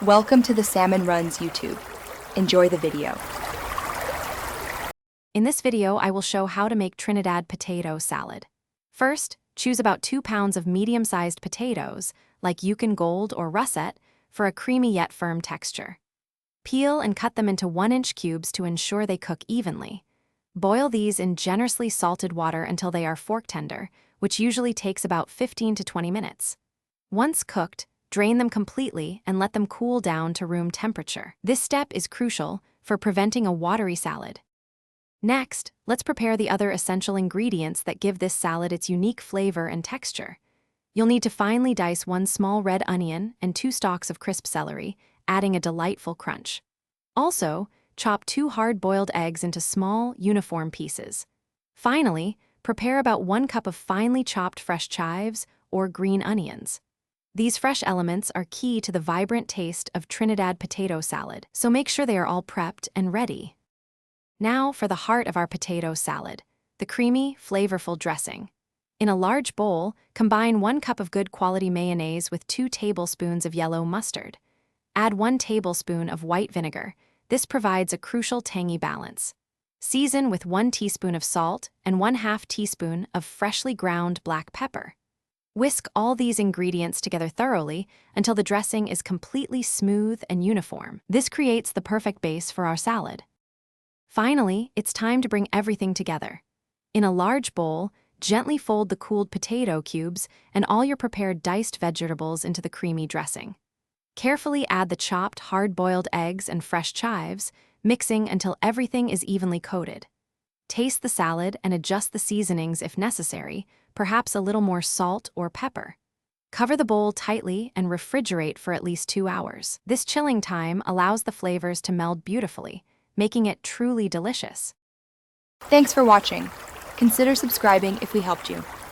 Welcome to the Salmon Runs YouTube. Enjoy the video. In this video, I will show how to make Trinidad potato salad. First, choose about 2 pounds of medium-sized potatoes, like Yukon Gold or Russet, for a creamy yet firm texture. Peel and cut them into 1-inch cubes to ensure they cook evenly. Boil these in generously salted water until they are fork tender, which usually takes about 15 to 20 minutes. Once cooked, drain them completely and let them cool down to room temperature. This step is crucial for preventing a watery salad. Next, let's prepare the other essential ingredients that give this salad its unique flavor and texture. You'll need to finely dice 1 small red onion and 2 stalks of crisp celery, adding a delightful crunch. Also, chop 2 hard-boiled eggs into small, uniform pieces. Finally, prepare about 1 cup of finely chopped fresh chives or green onions. These fresh elements are key to the vibrant taste of Trinidad potato salad, so make sure they are all prepped and ready. Now for the heart of our potato salad, the creamy, flavorful dressing. In a large bowl, combine 1 cup of good quality mayonnaise with 2 tablespoons of yellow mustard. Add 1 tablespoon of white vinegar. This provides a crucial tangy balance. Season with 1 teaspoon of salt and 1/2 teaspoon of freshly ground black pepper. Whisk all these ingredients together thoroughly until the dressing is completely smooth and uniform. This creates the perfect base for our salad. Finally, it's time to bring everything together. In a large bowl, gently fold the cooled potato cubes and all your prepared diced vegetables into the creamy dressing. Carefully add the chopped, hard-boiled eggs and fresh chives, mixing until everything is evenly coated. Taste the salad and adjust the seasonings if necessary, perhaps a little more salt or pepper. Cover the bowl tightly and refrigerate for at least 2 hours. This chilling time allows the flavors to meld beautifully, making it truly delicious. Thanks for watching. Consider subscribing if we helped you.